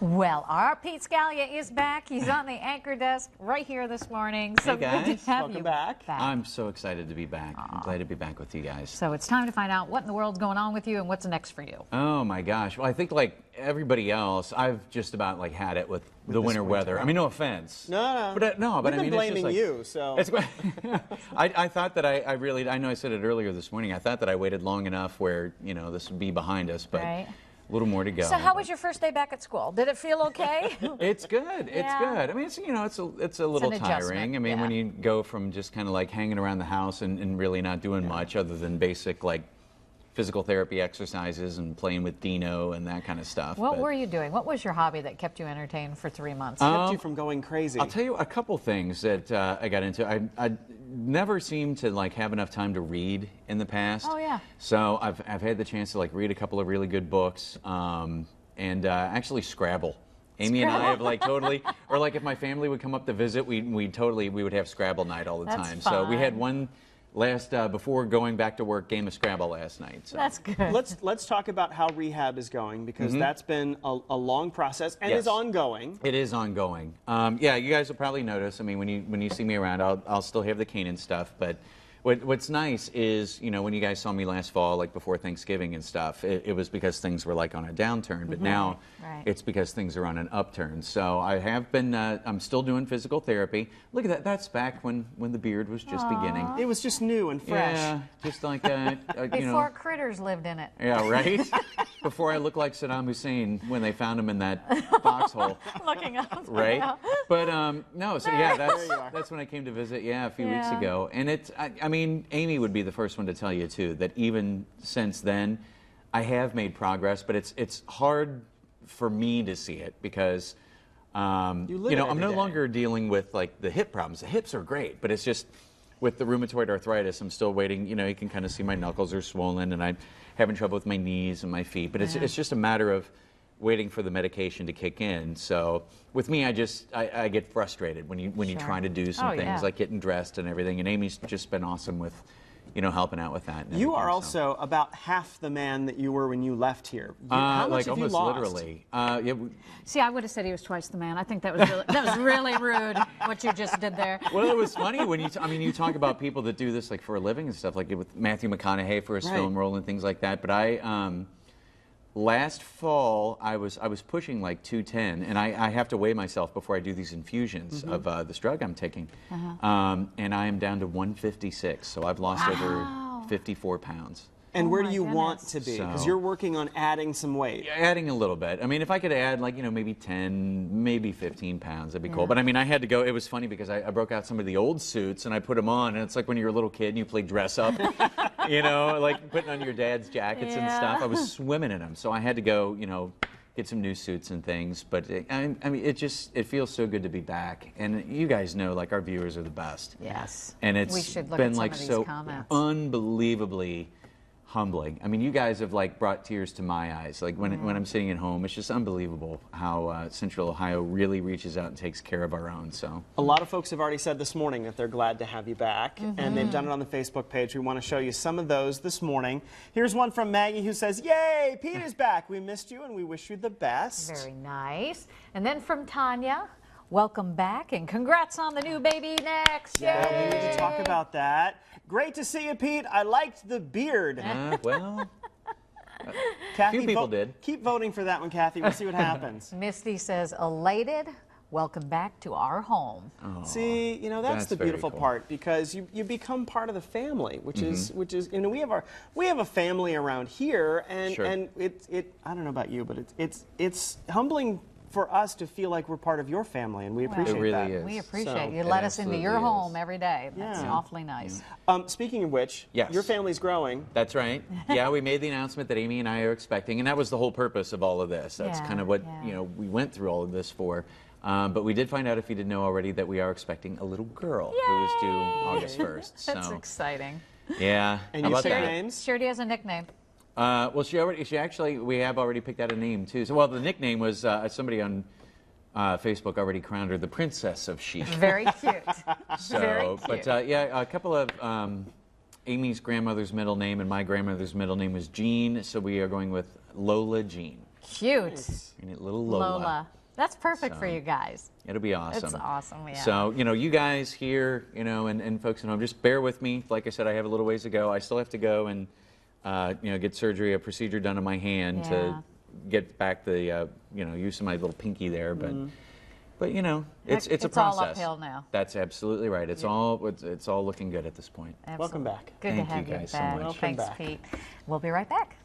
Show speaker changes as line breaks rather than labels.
Well, our Pete Scalia is back. He's on the anchor desk right here this morning. So
Hey guys,
good to have
welcome
you
back.
I'm so excited to be back. I'm glad to be back with you guys.
So it's time to find out what in the world's going on with you and what's next for you.
Oh my gosh. Well, I think like everybody else, I've just about like had it with the winter weather. I mean, no offense.
No.
But but I
We've
mean,
been blaming
it's just like,
you, so.
I thought that I know I said it earlier this morning. I thought that I waited long enough where, you know, this would be behind us, but
Right.
a little more to go.
So how was your first day back at school? Did it feel okay?
It's good. It's
Yeah.
good. I mean, it's, you know, it's a little
an
tiring.
adjustment,
I mean,
yeah.
when you go from just kind of like hanging around the house and really not doing much other than basic like physical therapy exercises and playing with Dino and that kind of stuff.
What
But
were you doing? What was your hobby that kept you entertained for 3 months?
Kept you from going crazy.
I'll tell you a couple things that I got into. I never seemed to like have enough time to read in the past.
Oh, yeah.
So I've had the chance to like read a couple of really good books and actually Scrabble. Amy and I have like totally, or like if my family would come up to visit, we would have Scrabble night all the
That's
time. So we had
fun.
one last before going back to work game of Scrabble last night. So.
That's good.
Let's talk about how rehab is going, because that's been a long process and
Yes.
is ongoing.
It is ongoing. Yeah, you guys will probably notice. I mean, when you see me around, I'll still have the cane and stuff. But what's nice is, you know, when you guys saw me last fall, like before Thanksgiving and stuff, it was because things were like on a downturn. But now
Right.
it's because things are on an upturn. So I have been. I'm still doing physical therapy. Look at that. That's back when the beard was just beginning.
It was just new and fresh.
Yeah, just like you
Before
know.
critters lived in it.
Yeah, right. Before I looked like Saddam Hussein when they found him in that foxhole.
Looking up.
Right? But no, so yeah,
you are.
that's when I came to visit, a few weeks
Yeah.
ago. And it's, I mean, Amy would be the first one to tell you too, that even since then, I have made progress, but it's hard for me to see it because,
You live it
I'm
every
no
day.
longer dealing with like the hip problems. The hips are great, but it's just with the rheumatoid arthritis, I'm still waiting. You know, you can kind of see my knuckles are swollen and I'm having trouble with my knees and my feet, but it's just a matter of waiting for the medication to kick in. So with me, I get frustrated when you try to do some
Oh,
things
yeah.
like getting dressed and everything. And Amy's just been awesome with, helping out with that. and
You
everything,
are
so.
also about half the man that you were when you left here. How much
like
have you
almost
lost?
literally. Yeah,
See, I would have said he was twice the man. I think that was really rude what you just did there.
well, it was funny when you talk about people that do this like for a living and stuff, like with Matthew McConaughey for his
Right.
film role and things like that. But I, last fall, I was pushing like 210, and I have to weigh myself before I do these infusions of this drug I'm taking, and I am down to 156. So I've lost over 54 pounds.
And
Oh
where do
my
you want
goodness.
to be? Because
So-
you're working on adding some weight.
Adding a little bit. I mean, if I could add like, maybe 10, maybe 15 pounds, that'd be cool.
Yeah.
But I mean, I had to go. It was funny because I broke out some of the old suits and I put them on. And it's like when you're a little kid and you play dress up, like putting on your dad's jackets and
Yeah.
stuff. I was swimming in them. So I had to go, get some new suits and things. But I mean, it feels so good to be back. And you guys know, like, our viewers are the best.
Yes.
And it's
we should look
been
at some
like
of these
so
comments.
unbelievably humbling. I mean, you guys have like brought tears to my eyes. Like when I'm sitting at home, it's just unbelievable how Central Ohio really reaches out and takes care of our own. So
A lot of folks have already said this morning that they're glad to have you back, and they've done it on the Facebook page. We want to show you some of those this morning. Here's one from Maggie who says, "Yay, Pete is back. We missed you and we wish you the best."
Very nice. And then from Tanya, welcome back and congrats on the new baby next.
Yeah, we need to
Yay.
talk about that. Great to see you, Pete. I liked the beard.
well,
Kathy,
few people did.
Keep voting for that one, Kathy. We'll see what happens.
Misty says, elated. Welcome back to our home.
See, that's
That's
the
very
beautiful
cool.
part, because you become part of the family, which is we have a family around here, and
Sure.
and it I don't know about you, but it's humbling for us to feel like we're part of your family, and we appreciate
It really
that.
is.
We appreciate
So,
you
it
let us into
absolutely
your
is.
home every day. That's
Yeah.
awfully nice.
Speaking of which,
Yes.
your family's growing.
that's right. Yeah, we made the announcement that Amy and I are expecting, and that was the whole purpose of all of this. That's
Yeah,
kind of what
yeah.
we went through all of this for. But we did find out, if you didn't know already, that we are expecting a little girl who is due August 1st.
That's
So
exciting.
yeah,
And
how
you
about
picked
that?
names.
She already has a nickname.
Well, we have already picked out a name too. So, well, the nickname was somebody on Facebook already crowned her the Princess of Chic.
Very cute.
So,
Very cute.
but yeah, a couple of Amy's grandmother's middle name and my grandmother's middle name was Jean, so we are going with Lola Jean.
Cute.
And little Lola.
Lola. That's perfect for
So,
you guys.
It'll be awesome.
It's awesome, yeah.
So, you guys here, and folks at home, just bear with me. Like I said, I have a little ways to go. I still have to go and, get surgery, a procedure done on my hand to get back the, use of my little pinky there. But, it's a process.
all uphill now.
That's absolutely right. It's all looking good at this point.
Absolutely.
Welcome back.
Good
Thank
to have
you guys so
back.
much.
Welcome
Thanks,
back.
Pete. We'll be right back.